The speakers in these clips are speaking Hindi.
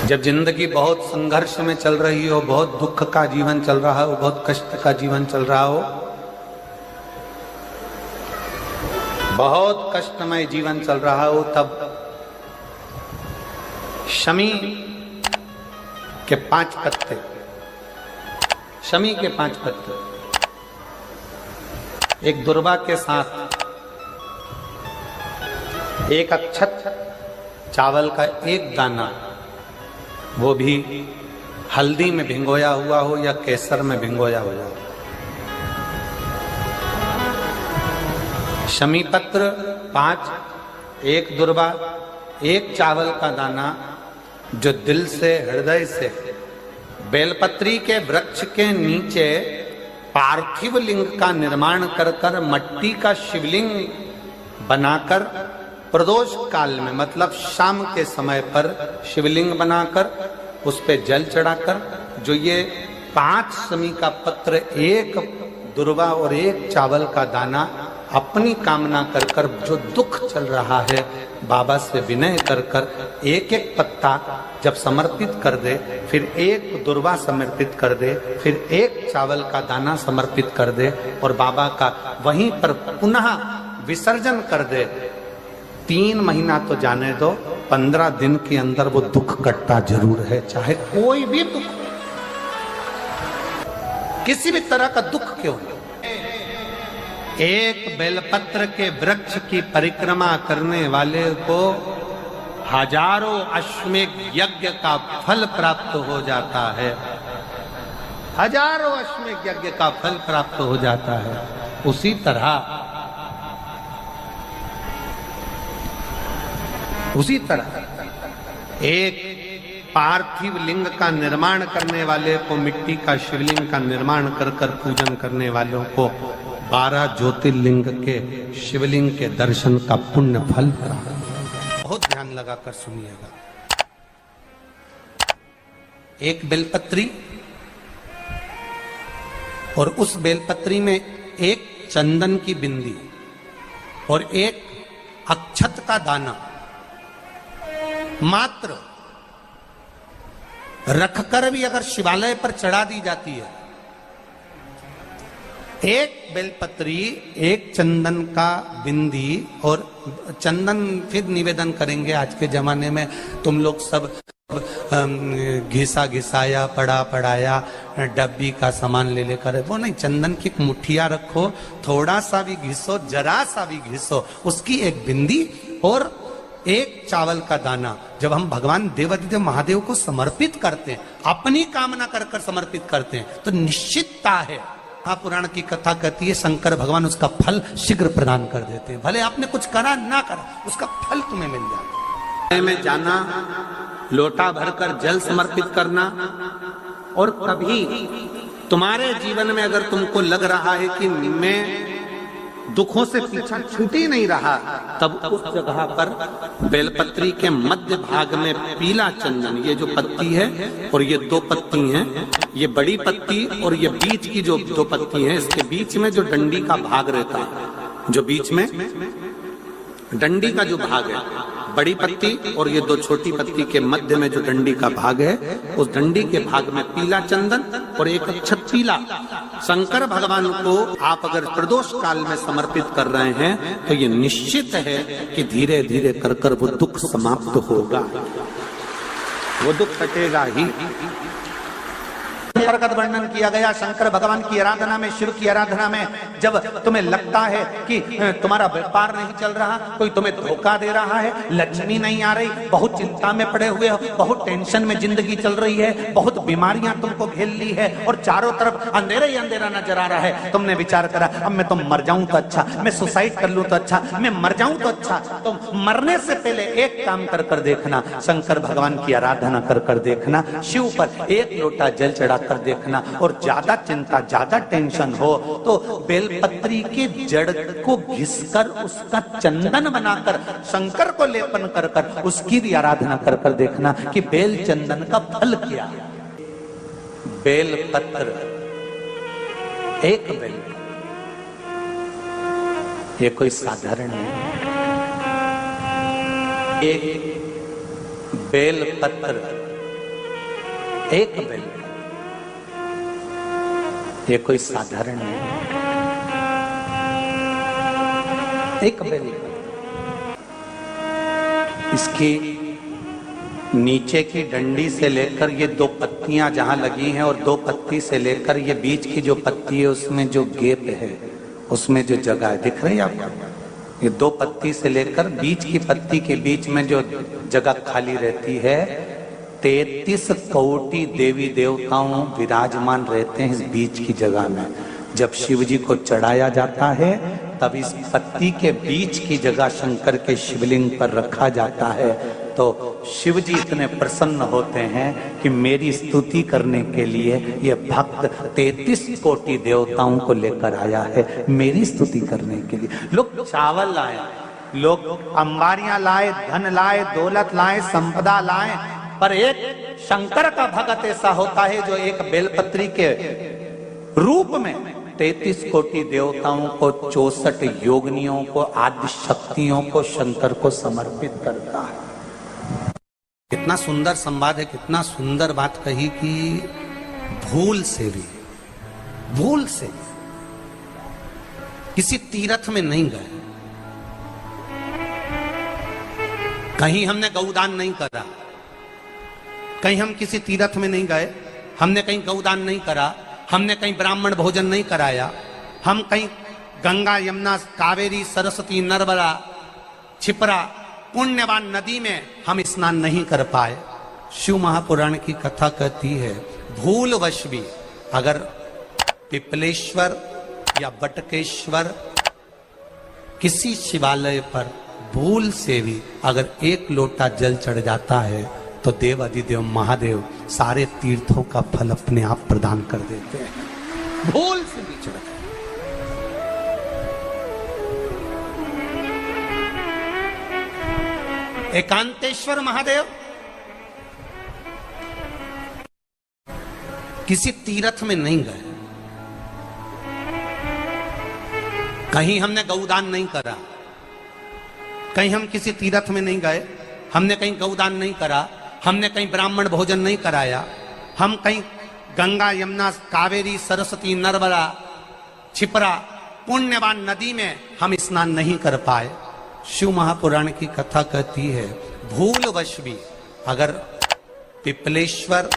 जब जिंदगी बहुत संघर्ष में चल रही हो, बहुत दुख का जीवन चल रहा हो, बहुत कष्ट का जीवन चल रहा हो, बहुत कष्टमय जीवन चल रहा हो, तब शमी के 5 पत्ते, शमी के 5 पत्ते एक दुर्वा के साथ, एक अक्षत चावल का एक दाना, वो भी हल्दी में भिंगोया हुआ हो या केसर में भिंगोया हुआ हो, शमी पत्र 5, एक दुर्वा, एक चावल का दाना, जो दिल से हृदय से बेलपत्री के वृक्ष के नीचे पार्थिव लिंग का निर्माण कर कर मट्टी का शिवलिंग बनाकर प्रदोष काल में, मतलब शाम के समय पर शिवलिंग बनाकर उस पे जल चढ़ाकर, जो ये 5 शमी का पत्र, एक दुर्वा और एक चावल का दाना, अपनी कामना कर कर, जो दुख चल रहा है बाबा से विनय कर कर एक एक पत्ता जब समर्पित कर दे, फिर एक दुर्वा समर्पित कर दे, फिर एक चावल का दाना समर्पित कर दे और बाबा का वहीं पर पुनः विसर्जन कर दे, 3 महीना तो जाने दो, 15 दिन के अंदर वो दुख कटता जरूर है, चाहे कोई भी दुख, किसी भी तरह का दुख क्यों हो। एक बेलपत्र के वृक्ष की परिक्रमा करने वाले को हजारों अश्वमेध यज्ञ का फल प्राप्त हो जाता है, हजारों अश्वमेध यज्ञ का फल प्राप्त हो जाता है। उसी तरह एक पार्थिव लिंग का निर्माण करने वाले को, मिट्टी का शिवलिंग का निर्माण कर कर पूजन करने वालों को 12 ज्योतिर्लिंग के शिवलिंग के दर्शन का पुण्य फल प्राप्त। बहुत ध्यान लगाकर सुनिएगा। एक बेलपत्री और उस बेलपत्री में एक चंदन की बिंदी और एक अक्षत का दाना मात्र रखकर भी अगर शिवालय पर चढ़ा दी जाती है, एक बेलपत्री, एक चंदन का बिंदी, और चंदन फिर निवेदन करेंगे आज के जमाने में तुम लोग सब घिसा घिसाया, पड़ा पड़ाया, डब्बी का सामान ले लेकर, वो नहीं, चंदन की मुठिया रखो, थोड़ा सा भी घिसो, जरा सा भी घिसो, उसकी एक बिंदी और एक चावल का दाना, जब हम भगवान देवादिदेव महादेव को समर्पित करते हैं, अपनी कामना कर कर समर्पित करते हैं, तो निश्चितता है, पुराण की कथा कहती है, शंकर भगवान उसका फल शीघ्र प्रदान कर देते हैं। भले आपने कुछ करा ना करा, उसका फल तुम्हें मिल जाता है। में जाना, लोटा भरकर जल समर्पित करना, और कभी तुम्हारे जीवन में अगर तुमको लग रहा है कि मैं दुखों से पीछा छूट ही नहीं रहा, तब उस जगह पर बेलपत्री के मध्य भाग में पीला चंदन, ये जो पत्ती है और ये 2 पत्ती हैं, ये बड़ी पत्ती और ये बीच की जो 2 पत्ती हैं, इसके बीच में जो डंडी का भाग रहता है, जो बीच में डंडी का जो भाग है, बड़ी पत्ती और ये 2 छोटी पत्ती के मध्य में जो डंडी का भाग है, उस डंडी के भाग में पीला चंदन और एक अक्षत पीला, शंकर भगवान को आप अगर प्रदोष काल में समर्पित कर रहे हैं, तो ये निश्चित है कि धीरे धीरे कर कर वो दुख समाप्त होगा, वो दुख कटेगा ही। प्रगट वर्णन किया गया शंकर भगवान की आराधना में, शिव की आराधना में, जब तुम्हें लगता है कि तुम्हारा व्यापार नहीं चल रहा, कोई तुम्हें धोखा दे रहा है, लक्ष्मी नहीं आ रही, बहुत चिंता में पड़े हुए हो, बहुत टेंशन में जिंदगी चल रही है, बहुत बीमारियां तुमको घेर ली है और चारों तरफ अंधेरा ही अंधेरा नजर आ रहा है, तुमने विचार करा अब मैं तो मर जाऊं तो अच्छा, मैं सुसाइड कर लूं तो अच्छा, मैं मर जाऊं तो अच्छा, तो मरने से पहले एक काम कर कर देखना, शंकर भगवान की आराधना कर कर देखना, शिव पर एक लोटा जल चढ़ा कर देखना, और ज्यादा चिंता, ज्यादा टेंशन हो तो बेलपत्री के जड़ को घिसकर उसका चंदन बनाकर शंकर को लेपन कर कर उसकी भी आराधना कर कर देखना कि बेल चंदन का फल क्या। बेलपत्र, एक बेल, ये कोई साधारण नहीं, एक बेलपत्र एक बेल, ये कोई साधारण नहीं, एक बेल। इसकी नीचे की डंडी से लेकर ये दो पत्तियां जहां लगी हैं और दो पत्ती से लेकर ये बीच की जो पत्ती है उसमें जो गैप है, उसमें जो जगह है, दिख रही है आपको? ये दो पत्ती से लेकर बीच की पत्ती के बीच में जो जगह खाली रहती है, 33 कोटि देवी देवताओं विराजमान रहते हैं इस बीच की जगह में। जब शिव जी को चढ़ाया जाता है तब इस पत्ती के बीच की जगह शंकर के शिवलिंग पर रखा जाता है, तो शिव जी इतने प्रसन्न होते हैं कि मेरी स्तुति करने के लिए ये भक्त 33 कोटि देवताओं को लेकर आया है, मेरी स्तुति करने के लिए। लोग चावल लाए, लोग अंबारियां लाए, धन लाए, दौलत लाए, संपदा लाए, पर एक शंकर का भक्त ऐसा होता है जो एक बेलपत्री के रूप में 33 कोटि देवताओं को, 64 योगिनियों को, आदि शक्तियों को शंकर को समर्पित करता है। कितना सुंदर संवाद है, कितना सुंदर बात कही कि भूल से भी किसी तीर्थ में नहीं गए, कहीं हमने गौदान नहीं करा, कहीं हम किसी तीर्थ में नहीं गए, हमने कहीं गौदान नहीं करा, हमने कहीं ब्राह्मण भोजन नहीं कराया, हम कहीं गंगा यमुना कावेरी सरस्वती नर्मदा छिपरा पुण्यवान नदी में हम स्नान नहीं कर पाए। शिव महापुराण की कथा कहती है भूलवश भी अगर पिपलेश्वर या बटकेश्वर किसी शिवालय पर भूल से भी अगर एक लोटा जल चढ़ जाता है तो देव अधिदेव महादेव सारे तीर्थों का फल अपने आप प्रदान कर देते हैं। भूल से भी चढ़ एकांतेश्वर महादेव किसी तीर्थ में नहीं गए, कहीं हमने गौदान नहीं करा, कहीं हम किसी तीर्थ में नहीं गए, हमने कहीं गौदान नहीं करा, हमने कहीं ब्राह्मण भोजन नहीं कराया, हम कहीं गंगा यमुना कावेरी सरस्वती नर्मदा छिपरा पुण्यवान नदी में हम स्नान नहीं कर पाए। शिव महापुराण की कथा कहती है भूलवश भी अगर पिपलेश्वर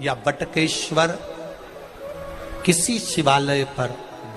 या बटकेश्वर किसी शिवालय पर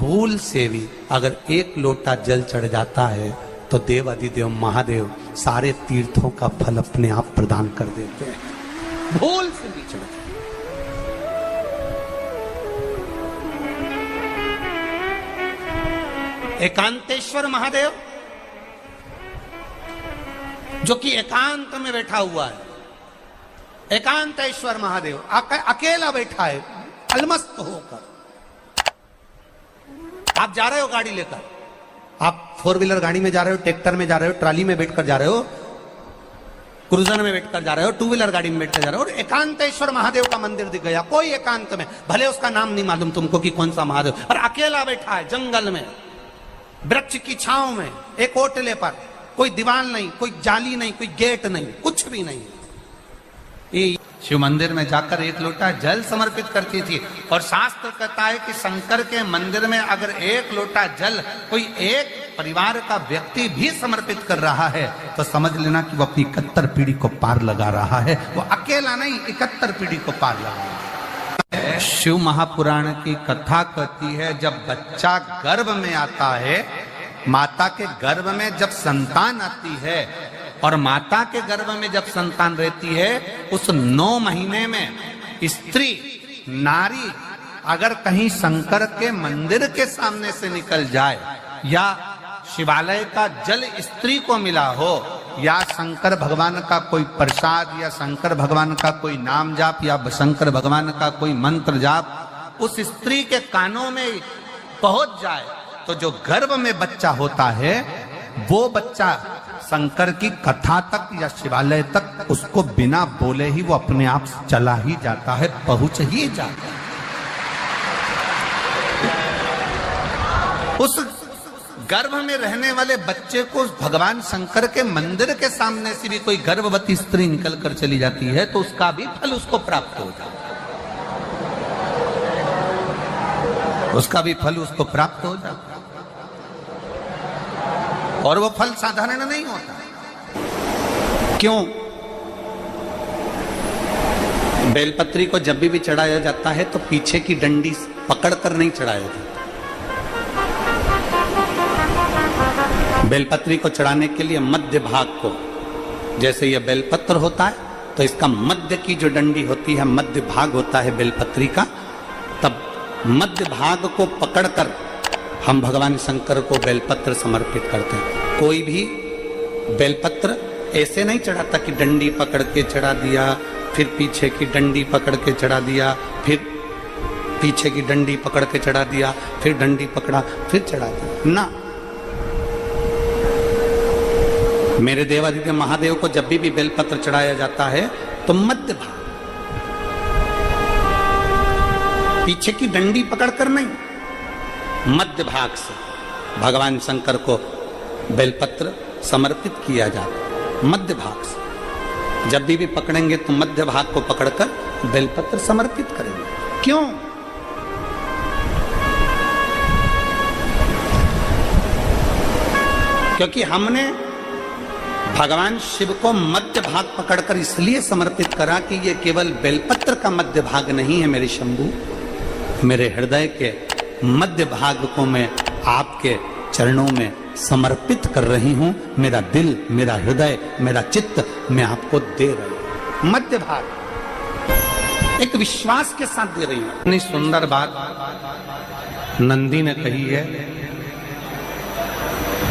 भूल से भी अगर एक लोटा जल चढ़ जाता है तो देव अधिदेव महादेव सारे तीर्थों का फल अपने आप प्रदान कर देते हैं। भूल से भी चढ़ एकांतेश्वर महादेव जो कि एकांत में बैठा हुआ है, एकांतेश्वर महादेव अकेला बैठा है अलमस्त होकर। आप जा रहे हो गाड़ी लेकर, आप 4 व्हीलर गाड़ी में जा रहे हो, ट्रैक्टर में जा रहे हो, ट्राली में बैठकर जा रहे हो, क्रूजर में बैठकर जा रहे हो, 2 व्हीलर गाड़ी में बैठकर जा रहे हो और एकांतेश्वर महादेव का मंदिर दिख गया, कोई एकांत में, भले उसका नाम नहीं मालूम तुमको कि कौन सा महादेव, पर अकेला बैठा है जंगल में, वृक्ष की छांव में, एक ओटले पर, कोई दीवार नहीं, कोई जाली नहीं, कोई गेट नहीं, कुछ भी नहीं। शिव मंदिर में जाकर एक लोटा जल समर्पित करती थी और शास्त्र कहता है कि शंकर के मंदिर में अगर एक लोटा जल कोई एक परिवार का व्यक्ति भी समर्पित कर रहा है तो समझ लेना कि वो अपनी 71 पीढ़ी को पार लगा रहा है। वो अकेला नहीं, 71 पीढ़ी को पार लगा रहा है। शिव महापुराण की कथा कहती है जब बच्चा गर्भ में आता है, माता के गर्भ में जब संतान आती है और माता के गर्भ में जब संतान रहती है, उस 9 महीने में स्त्री नारी अगर कहीं शंकर के मंदिर के सामने से निकल जाए या शिवालय का जल स्त्री को मिला हो या शंकर भगवान का कोई प्रसाद या शंकर भगवान का कोई नाम जाप या शंकर भगवान का कोई मंत्र जाप उस स्त्री के कानों में पहुंच जाए तो जो गर्भ में बच्चा होता है वो बच्चा शंकर की कथा तक या शिवालय तक उसको बिना बोले ही वो अपने आप चला ही जाता है, पहुंच ही जाता है। उस गर्भ में रहने वाले बच्चे को भगवान शंकर के मंदिर के सामने से भी कोई गर्भवती स्त्री निकल कर चली जाती है तो उसका भी फल उसको प्राप्त हो जाता है। उसका भी फल उसको प्राप्त हो जाता है। और वो फल साधारण नहीं होता। क्यों? बेलपत्री को जब भी चढ़ाया जाता है तो पीछे की डंडी पकड़कर नहीं चढ़ाया जाता। बेलपत्री को चढ़ाने के लिए मध्य भाग को, जैसे यह बेलपत्र होता है तो इसका मध्य की जो डंडी होती है, मध्य भाग होता है बेलपत्री का, तब मध्य भाग को पकड़कर हम भगवान शंकर को बेलपत्र समर्पित करते हैं। कोई भी बेलपत्र ऐसे नहीं चढ़ाता कि डंडी पकड़ के चढ़ा दिया, फिर पीछे की डंडी पकड़ के चढ़ा दिया, फिर पीछे की डंडी पकड़ के चढ़ा दिया, फिर डंडी पकड़ा, फिर चढ़ा दिया ना। मेरे देवादिदेव महादेव को जब भी बेलपत्र चढ़ाया जाता है तो मध्य भाग, पीछे की डंडी पकड़कर नहीं, मध्य भाग से भगवान शंकर को बेलपत्र समर्पित किया जाता है। मध्य भाग से जब भी पकड़ेंगे तो मध्य भाग को पकड़कर बेलपत्र समर्पित करेंगे। क्यों? क्योंकि हमने भगवान शिव को मध्य भाग पकड़कर इसलिए समर्पित करा कि ये केवल बेलपत्र का मध्य भाग नहीं है मेरे शंभू, मेरे हृदय के मध्य भाग को मैं आपके चरणों में समर्पित कर रही हूं। मेरा दिल, मेरा हृदय, मेरा चित्त मैं आपको दे रही हूं। मध्य भाग एक विश्वास के साथ दे रही हूं। इतनी सुंदर बात नंदी ने कही है।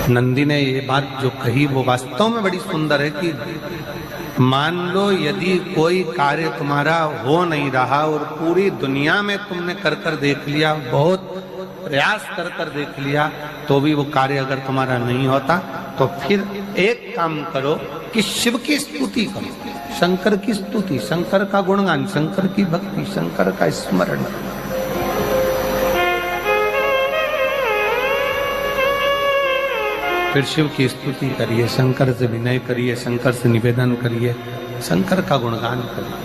नंदी ने ये बात जो कही वो वास्तव में बड़ी सुंदर है कि मान लो यदि कोई कार्य तुम्हारा हो नहीं रहा और पूरी दुनिया में तुमने कर कर देख लिया, बहुत प्रयास कर कर देख लिया, तो भी वो कार्य अगर तुम्हारा नहीं होता, तो फिर एक काम करो कि शिव की स्तुति करो, शंकर की स्तुति, शंकर का गुणगान, शंकर की भक्ति, शंकर का स्मरण। फिर शिव की स्तुति करिए, शंकर से विनय करिए, शंकर से निवेदन करिए, शंकर का गुणगान करिए।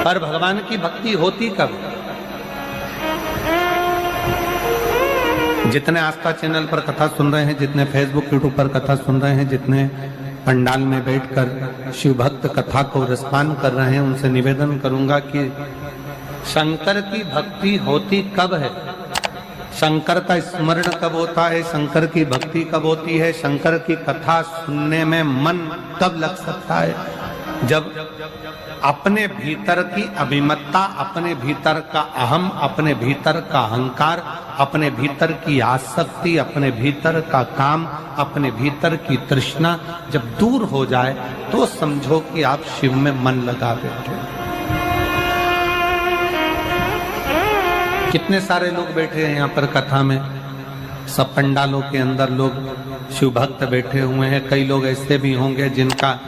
पर भगवान की भक्ति होती कब? जितने आस्था चैनल पर कथा सुन रहे हैं, जितने फेसबुक यूट्यूब पर कथा सुन रहे हैं, जितने पंडाल में बैठकर शिव भक्त कथा को रसपान कर रहे हैं, उनसे निवेदन करूंगा कि शंकर की भक्ति होती कब है, शंकर का स्मरण कब होता है, शंकर की भक्ति कब होती है, शंकर की कथा सुनने में मन कब लग सकता है, जब अपने भीतर की अभिमत्ता, अपने भीतर का अहम, अपने भीतर का अहंकार, अपने भीतर की आसक्ति, अपने भीतर का काम, अपने भीतर की तृष्णा जब दूर हो जाए तो समझो कि आप शिव में मन लगा बैठे। कितने सारे लोग बैठे हैं यहाँ पर कथा में, सब पंडालों के अंदर लोग शिव भक्त बैठे हुए हैं। कई लोग ऐसे भी होंगे जिनका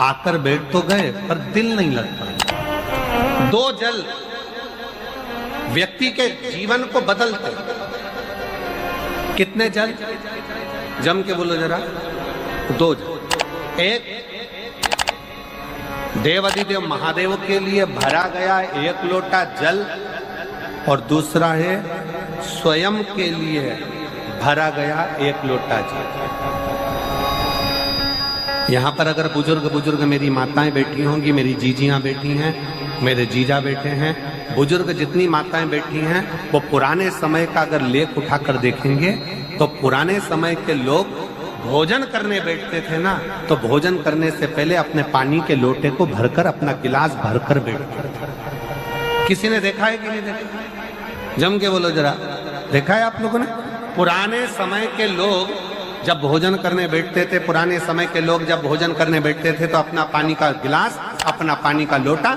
आकर बैठ तो गए पर दिल नहीं लगता। दो जल व्यक्ति के जीवन को बदलते। कितने जल? जम के बोलो जरा। दो जल। एक देवादिदेव महादेव के लिए भरा गया एक लोटा जल और दूसरा है स्वयं के लिए भरा गया एक लोटा जल। यहाँ पर अगर बुजुर्ग मेरी माताएं बैठी होंगी, मेरी जीजियां बैठी हैं, मेरे जीजा बैठे हैं, बुजुर्ग जितनी माताएं बैठी हैं, वो पुराने समय का अगर लेख उठाकर देखेंगे तो पुराने समय के लोग भोजन करने बैठते थे ना, तो भोजन करने से पहले अपने पानी के लोटे को भरकर, अपना गिलास भरकर बैठते थे। किसी ने देखा है कि नहीं देखा? जम के बोलो जरा, देखा है आप लोगों ने? पुराने समय के लोग जब भोजन करने बैठते थे, पुराने समय के लोग जब भोजन करने बैठते थे तो अपना पानी का गिलास, अपना पानी का लोटा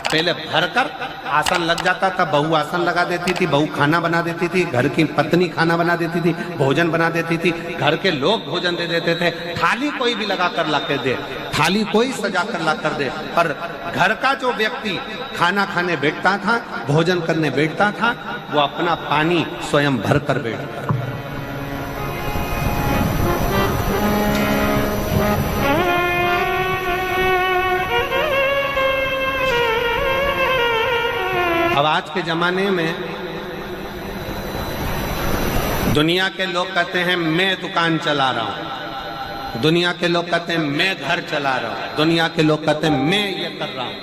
पहले भरकर आसन लग जाता था। बहू आसन लगा देती थी, बहू खाना बना देती थी, घर की पत्नी खाना बना देती थी, भोजन बना देती थी, घर के लोग भोजन दे देते थे। थाली कोई भी लगा कर ला कर दे, थाली कोई सजा कर ला कर दे, पर घर का जो व्यक्ति खाना खाने बैठता था, भोजन करने बैठता था, वो अपना पानी स्वयं भर कर बैठता। के जमाने में दुनिया के लोग कहते हैं मैं दुकान चला रहा हूं, दुनिया के लोग कहते हैं मैं घर चला रहा हूं, दुनिया के लोग कहते हैं मैं ये कर रहा हूं।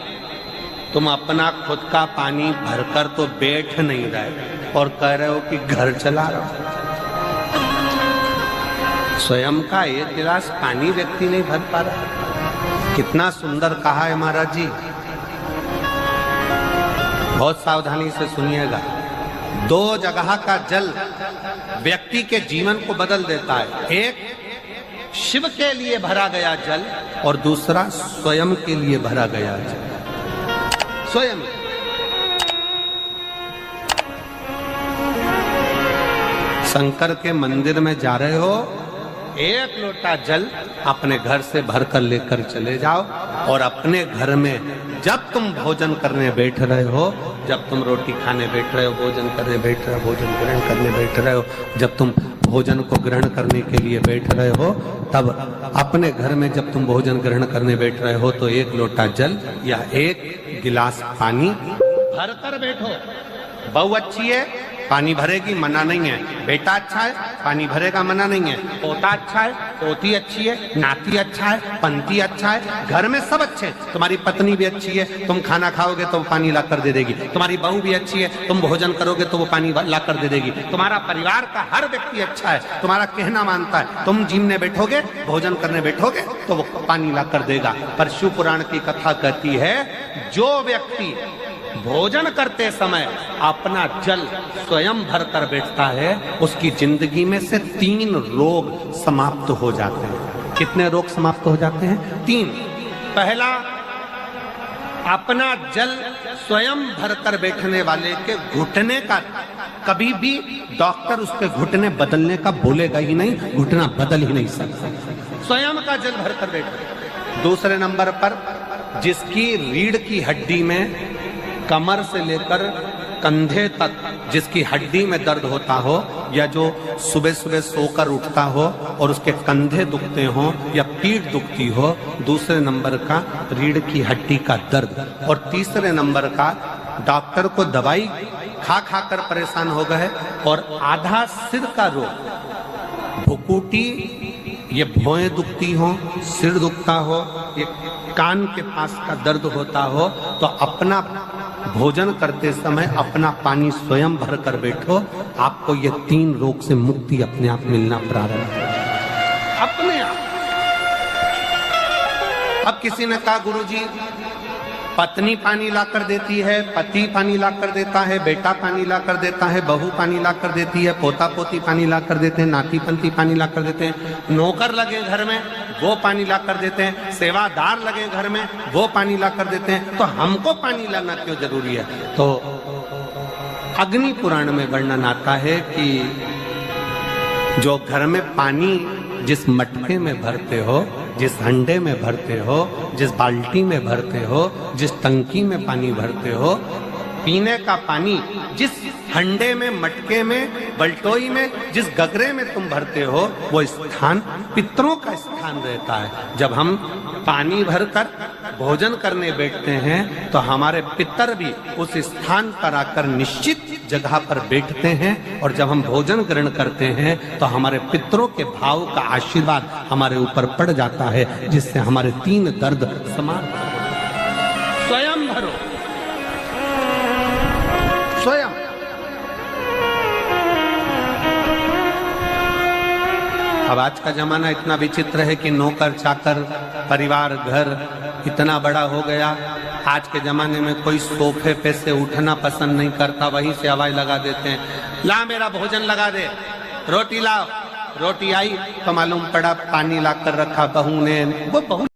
तुम अपना खुद का पानी भरकर तो बैठ नहीं रहे और कह रहे हो कि घर चला रहा हूं। स्वयं का एक गिलास पानी व्यक्ति नहीं भर पा रहा। कितना सुंदर कहा है महाराज जी, बहुत सावधानी से सुनिएगा। दो जगह का जल व्यक्ति के जीवन को बदल देता है। एक शिव के लिए भरा गया जल और दूसरा स्वयं के लिए भरा गया जल। स्वयं शंकर के मंदिर में जा रहे हो, एक लोटा जल अपने घर से भरकर लेकर चले जाओ और अपने घर में जब तुम भोजन करने बैठ रहे हो, जब तुम रोटी खाने बैठ रहे हो, भोजन करने बैठ रहे हो, भोजन ग्रहण करने बैठ रहे हो, जब तुम भोजन को ग्रहण करने के लिए बैठ रहे हो, तब अपने घर में जब तुम भोजन ग्रहण करने बैठ रहे हो तो एक लोटा जल या एक गिलास पानी भरकर बैठो। बहू अच्छी है, पानी भरेगी, मना नहीं है। बेटा अच्छा है, पानी भरेगा, मना नहीं है। पोता अच्छा है, पोती अच्छी है, नाती अच्छा है, पंती अच्छा है, घर में सब अच्छे हैं। तुम्हारी पत्नी भी अच्छी है, तुम खाना खाओगे तो वो पानी ला कर दे देगी। तुम्हारी बहू भी अच्छी है, तुम भोजन करोगे तो वो पानी ला कर दे देगी। तुम्हारा परिवार का हर व्यक्ति अच्छा है, तुम्हारा कहना मानता है। तुम जिमने बैठोगे, भोजन करने बैठोगे तो वो पानी ला कर देगा। पर शिव पुराण की कथा कहती है, जो व्यक्ति भोजन करते समय अपना जल स्वयं भरकर बैठता है, उसकी जिंदगी में से 3 रोग समाप्त हो जाते हैं। कितने रोग समाप्त हो जाते हैं? 3। पहला, अपना जल स्वयं भरकर बैठने वाले के घुटने का कभी भी डॉक्टर उसके घुटने बदलने का बोलेगा ही नहीं, घुटना बदल ही नहीं सकता। स्वयं का जल भरकर बैठे। दूसरे नंबर पर, जिसकी रीढ़ की हड्डी में कमर से लेकर कंधे तक जिसकी हड्डी में दर्द होता हो, या जो सुबह सुबह सोकर उठता हो और उसके कंधे दुखते हो या पीठ दुखती हो। दूसरे नंबर का रीढ़ की हड्डी का दर्द। और तीसरे नंबर का, डॉक्टर को दवाई खा खा कर परेशान हो गए और आधा सिर का रोग, भुकुटी, ये भौएं दुखती हो, सिर दुखता हो, ये कान के पास का दर्द होता हो, तो अपना भोजन करते समय अपना पानी स्वयं भर कर बैठो। आपको ये 3 रोग से मुक्ति अपने आप मिलना प्रारंभ हो, अपने आप। अब किसी ने कहा, गुरुजी पत्नी पानी ला कर देती है, पति पानी ला कर देता है, बेटा पानी ला कर देता है, बहू पानी ला कर देती है, पोता पोती पानी ला कर देते हैं, नाती पंती पानी ला कर देते हैं, नौकर लगे घर में वो पानी ला कर देते हैं, सेवादार लगे घर में वो पानी ला कर देते हैं, तो हमको पानी लाना क्यों जरूरी है? तो अग्नि पुराण में वर्णन आता है कि जो घर में पानी जिस मटके में भरते हो, जिस हंडे में भरते हो, जिस बाल्टी में भरते हो, जिस टंकी में पानी भरते हो, पीने का पानी जिस हंडे में, मटके में, बल्टोई में, जिस गगरे में तुम भरते हो, वो स्थान पितरों का स्थान रहता है। जब हम पानी भरकर भोजन करने बैठते हैं तो हमारे पितर भी उस स्थान पर आकर निश्चित जगह पर बैठते हैं, और जब हम भोजन ग्रहण करते हैं तो हमारे पितरों के भाव का आशीर्वाद हमारे ऊपर पड़ जाता है, जिससे हमारे 3 दर्द समाप्त हो जाते। स्वयं भरो, स्वयं। अब आज का जमाना इतना विचित्र है कि नौकर चाकर, परिवार, घर इतना बड़ा हो गया। आज के जमाने में कोई सोफे पे से उठना पसंद नहीं करता, वहीं से आवाज लगा देते हैं, ला मेरा भोजन लगा दे, रोटी लाओ। रोटी आई तो मालूम पड़ा पानी ला कर रखा बहू ने। वो बहू